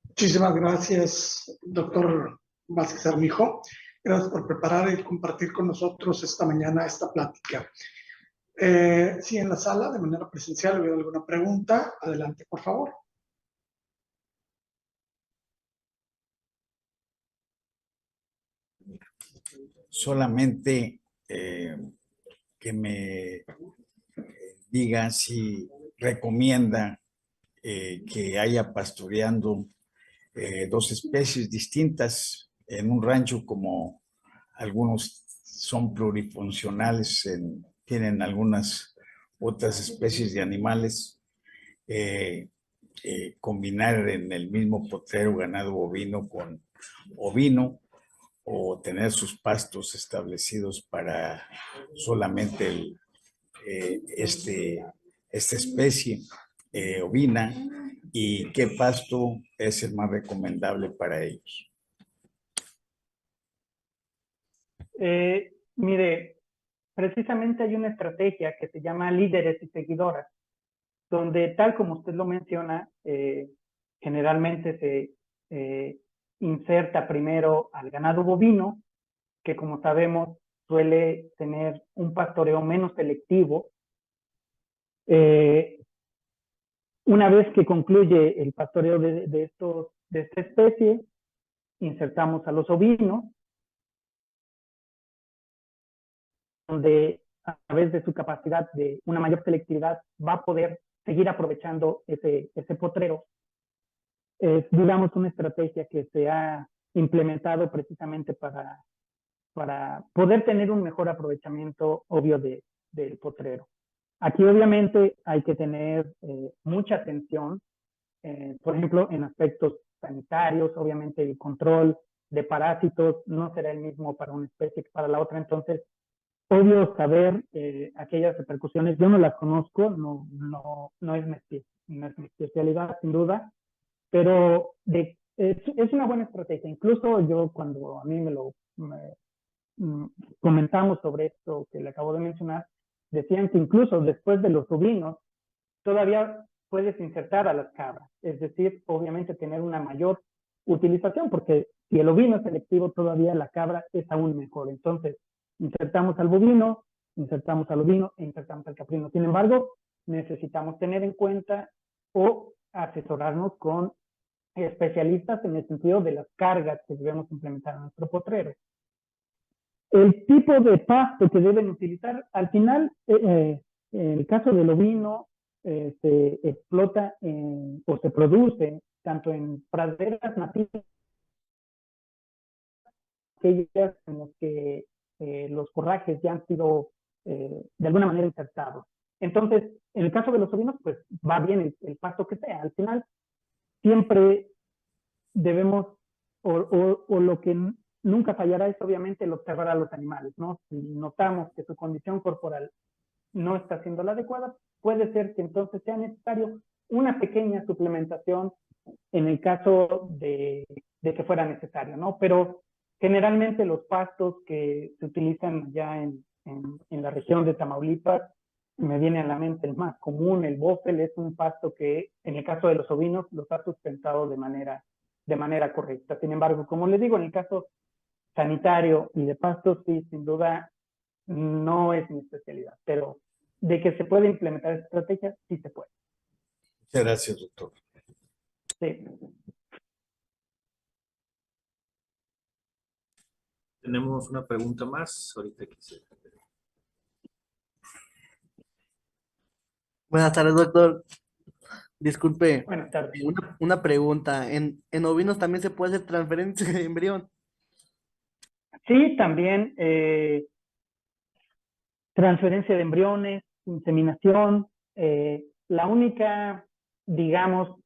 Muchísimas gracias, doctor Vázquez Armijo. Gracias por preparar y compartir con nosotros esta mañana esta plática. Si en la sala, de manera presencial, hubiera alguna pregunta, adelante, por favor. Solamente que me diga si recomienda que haya pastoreando 2 especies distintas en un rancho, como algunos son plurifuncionales, tienen algunas otras especies de animales, combinar en el mismo potrero ganado bovino con ovino, o tener sus pastos establecidos para solamente esta especie ovina, y qué pasto es el más recomendable para ellos. Mire, precisamente hay una estrategia que se llama líderes y seguidoras, donde tal como usted lo menciona, generalmente se inserta primero al ganado bovino, que como sabemos suele tener un pastoreo menos selectivo. Una vez que concluye el pastoreo de esta especie, insertamos a los ovinos, donde a través de su capacidad de una mayor selectividad va a poder seguir aprovechando ese potrero. Es, digamos, una estrategia que se ha implementado precisamente para poder tener un mejor aprovechamiento obvio del potrero. Aquí obviamente hay que tener mucha atención, por ejemplo, en aspectos sanitarios. Obviamente el control de parásitos no será el mismo para una especie que para la otra, entonces obvio saber aquellas repercusiones. Yo no las conozco, no es mi especialidad sin duda, pero es una buena estrategia. Incluso yo, cuando a mí comentamos sobre esto que le acabo de mencionar, decían que incluso después de los ovinos todavía puedes insertar a las cabras, es decir, obviamente tener una mayor utilización, porque si el ovino es selectivo, todavía la cabra es aún mejor. Entonces insertamos al bovino, insertamos al ovino e insertamos al caprino. Sin embargo, necesitamos tener en cuenta o asesorarnos con especialistas en el sentido de las cargas que debemos implementar en nuestro potrero. El tipo de pasto que deben utilizar, al final, en el caso del ovino, se explota o se produce tanto en praderas nativas, aquellas en las que los forrajes ya han sido de alguna manera insertados. Entonces, en el caso de los ovinos, pues va bien el pasto que sea. Al final, siempre debemos, o lo que nunca fallará es obviamente el observar a los animales, ¿no? Si notamos que su condición corporal no está siendo la adecuada, puede ser que entonces sea necesario una pequeña suplementación en el caso de que fuera necesario, ¿no? Pero generalmente los pastos que se utilizan ya en la región de Tamaulipas, me viene a la mente el más común, el bófel, es un pasto que en el caso de los ovinos los ha sustentado de manera correcta. Sin embargo, como les digo, en el caso sanitario y de pastos, sí, sin duda no es mi especialidad, pero de que se puede implementar estrategias, sí se puede. Muchas gracias, doctor. Sí. Tenemos una pregunta más. Ahorita quisiera. Buenas tardes, doctor. Disculpe, Buenas tardes. una pregunta. ¿En ovinos también se puede hacer transferencia de embrión? Sí, también transferencia de embriones, inseminación. La única, digamos,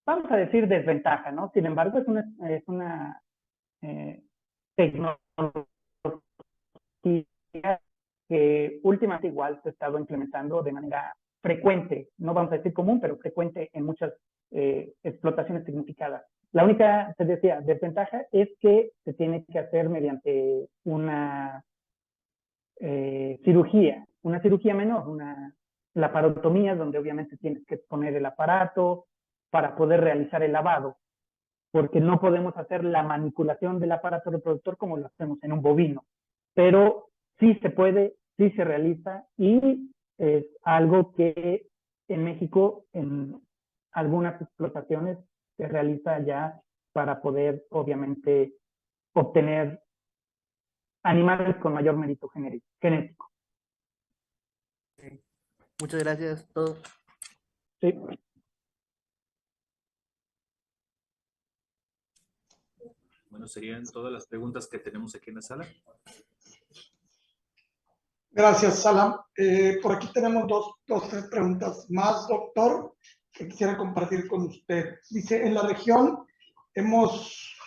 vamos a decir desventaja, ¿no? Sin embargo, es una tecnología que últimamente igual se ha estado implementando de manera frecuente, no vamos a decir común, pero frecuente en muchas explotaciones significadas. La única, te decía, desventaja es que se tiene que hacer mediante una una cirugía menor, una laparotomía, donde obviamente tienes que poner el aparato para poder realizar el lavado, porque no podemos hacer la manipulación del aparato reproductor como lo hacemos en un bovino, pero sí se puede, sí se realiza y es algo que en México en algunas explotaciones se realiza ya para poder obviamente obtener animales con mayor mérito genético. Muchas gracias. Todo. Sí. Bueno, serían todas las preguntas que tenemos aquí en la sala. Gracias, Salam. Por aquí tenemos tres preguntas más, doctor, que quisiera compartir con usted. Dice, en la región hemos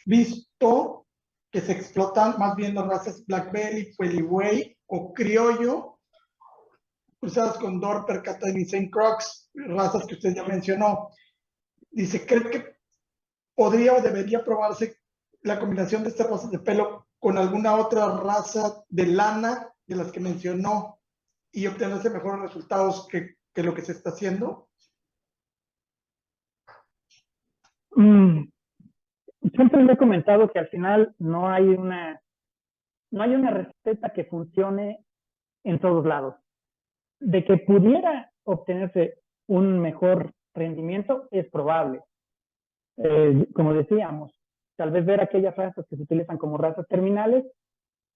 visto que se explotan más bien las razas Black Belly, Puelihuey o Criollo, cruzadas con Dorper, Catawba y St. Croix, razas que usted ya mencionó. Dice, ¿cree que podría o debería probarse la combinación de estas razas de pelo con alguna otra raza de lana de las que mencionó y obtenerse mejores resultados que lo que se está haciendo? Siempre le he comentado que al final no hay una receta que funcione en todos lados. De que pudiera obtenerse un mejor rendimiento es probable. Como decíamos, tal vez ver aquellas razas que se utilizan como razas terminales,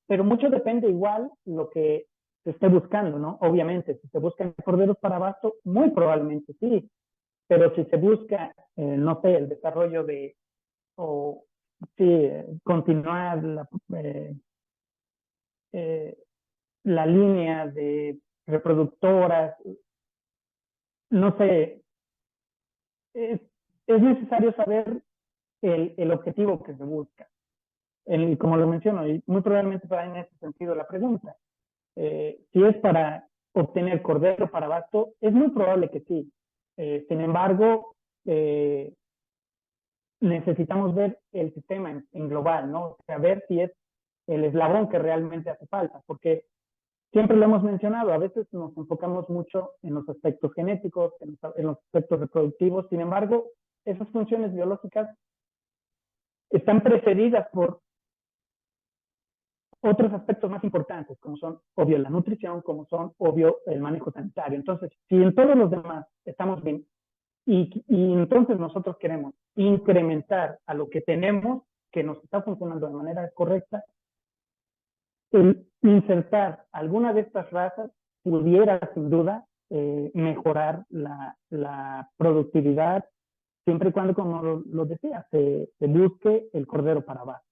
pero mucho depende igual lo que se esté buscando, ¿no? Obviamente, si se buscan corderos para abasto, muy probablemente sí, pero si se busca, no sé, el desarrollo de, o sí, continuar la línea de reproductoras, no sé, es necesario saber el objetivo que se busca. Como lo menciono, y muy probablemente va en ese sentido la pregunta. Si es para obtener cordero para abasto, es muy probable que sí. Sin embargo, necesitamos ver el sistema en global, ¿no? O sea, ver si es el eslabón que realmente hace falta, porque siempre lo hemos mencionado, a veces nos enfocamos mucho en los aspectos genéticos, en los aspectos reproductivos, sin embargo, esas funciones biológicas están precedidas por otros aspectos más importantes, como son, obvio, la nutrición, como son, obvio, el manejo sanitario. Entonces, si en todos los demás estamos bien, y entonces nosotros queremos incrementar a lo que tenemos, que nos está funcionando de manera correcta, el insertar alguna de estas razas pudiera, sin duda, mejorar la productividad, siempre y cuando, como lo decía, se busque el cordero para abajo.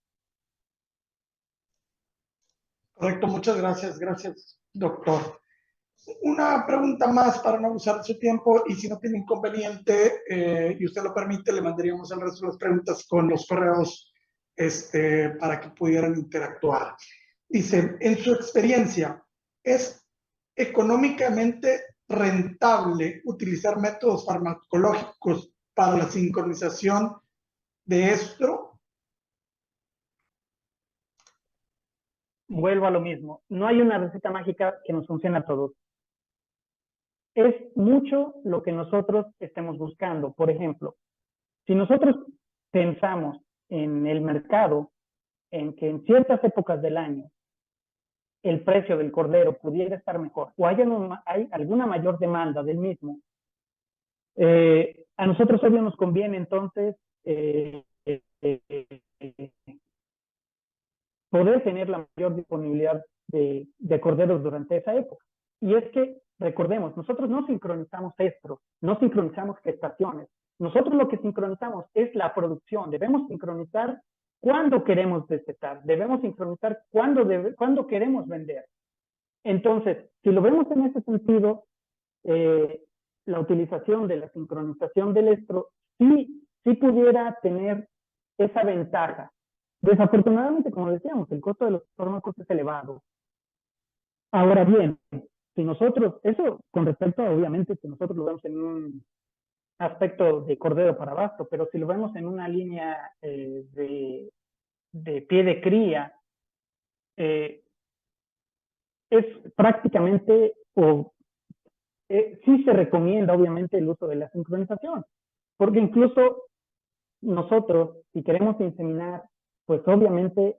Correcto, muchas gracias. Gracias, doctor. Una pregunta más para no abusar de su tiempo, y si no tiene inconveniente y usted lo permite, le mandaríamos el resto de las preguntas con los correos para que pudieran interactuar. Dice, en su experiencia, ¿es económicamente rentable utilizar métodos farmacológicos para la sincronización de estro? Vuelvo a lo mismo. No hay una receta mágica que nos funcione a todos. Es mucho lo que nosotros estemos buscando. Por ejemplo, si nosotros pensamos en el mercado, en que en ciertas épocas del año el precio del cordero pudiera estar mejor, o hay alguna mayor demanda del mismo, a nosotros obvio nos conviene entonces poder tener la mayor disponibilidad de corderos durante esa época. Y es que, recordemos, nosotros no sincronizamos estro, no sincronizamos gestaciones. Nosotros lo que sincronizamos es la producción. Debemos sincronizar cuándo queremos destetar, debemos sincronizar cuándo queremos vender. Entonces, si lo vemos en ese sentido, la utilización de la sincronización del estro sí pudiera tener esa ventaja. Desafortunadamente, como decíamos, el costo de los fármacos es elevado. Ahora bien, si nosotros, eso con respecto a, obviamente, si nosotros lo vemos en un aspecto de cordero para abasto, pero si lo vemos en una línea de pie de cría, es prácticamente, sí se recomienda, obviamente, el uso de la sincronización, porque incluso nosotros, si queremos inseminar, pues obviamente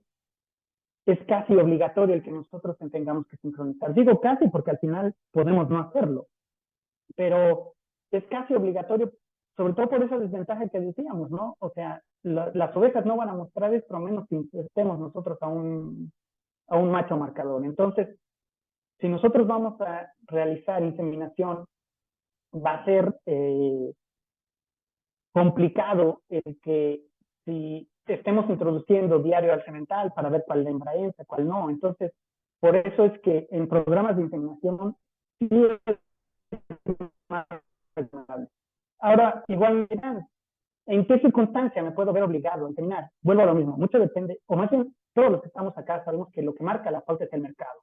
es casi obligatorio el que nosotros tengamos que sincronizar. Digo casi porque al final podemos no hacerlo, pero es casi obligatorio, sobre todo por esa desventaja que decíamos, ¿no? O sea, las ovejas no van a mostrar esto a menos que insertemos nosotros a un macho marcador. Entonces, si nosotros vamos a realizar inseminación, va a ser complicado el que si estemos introduciendo diario al semental para ver cuál hembra entra, cuál no. Entonces, por eso es que en programas de inseminación sí es más recomendable. Ahora, igual dirán, ¿en qué circunstancia me puedo ver obligado a inseminar? Vuelvo a lo mismo, mucho depende, o más bien todos los que estamos acá sabemos que lo que marca la pauta es el mercado.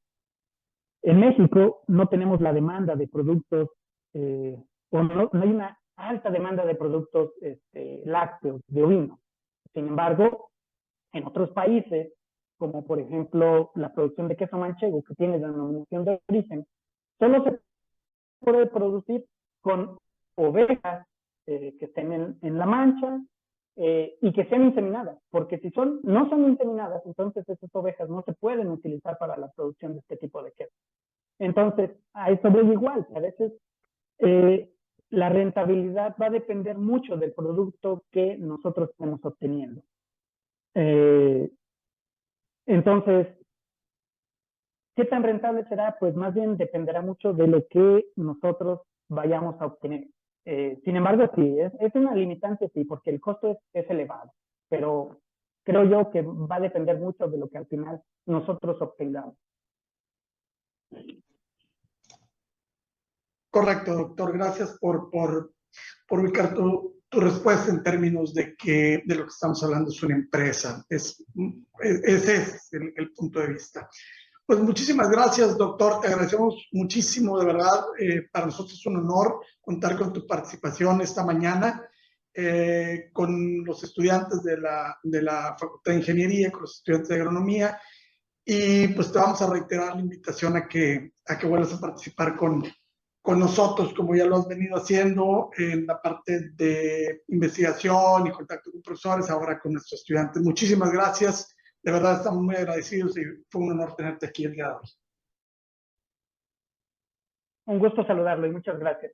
En México no tenemos la demanda de productos, o no hay una alta demanda de productos lácteos, de ovino. Sin embargo, en otros países, como por ejemplo la producción de queso manchego, que tiene la denominación de origen, solo se puede producir con ovejas que estén en la mancha y que sean inseminadas, porque si no son inseminadas, entonces esas ovejas no se pueden utilizar para la producción de este tipo de queso. Entonces, a eso voy igual, a veces la rentabilidad va a depender mucho del producto que nosotros estemos obteniendo. Entonces, ¿qué tan rentable será? Pues más bien dependerá mucho de lo que nosotros vayamos a obtener. Sin embargo, sí, es una limitante, sí, porque el costo es elevado, pero creo yo que va a depender mucho de lo que al final nosotros obtengamos. Correcto, doctor. Gracias por ubicar tu respuesta en términos de lo que estamos hablando es una empresa. Ese es el punto de vista. Pues muchísimas gracias, doctor. Te agradecemos muchísimo, de verdad. Para nosotros es un honor contar con tu participación esta mañana con los estudiantes de la Facultad de Ingeniería, con los estudiantes de Agronomía. Y pues te vamos a reiterar la invitación a que vuelvas a participar con nosotros, como ya lo has venido haciendo en la parte de investigación y contacto con profesores, ahora con nuestros estudiantes. Muchísimas gracias, De verdad estamos muy agradecidos y fue un honor tenerte aquí el día de hoy. Un gusto saludarlo y muchas gracias.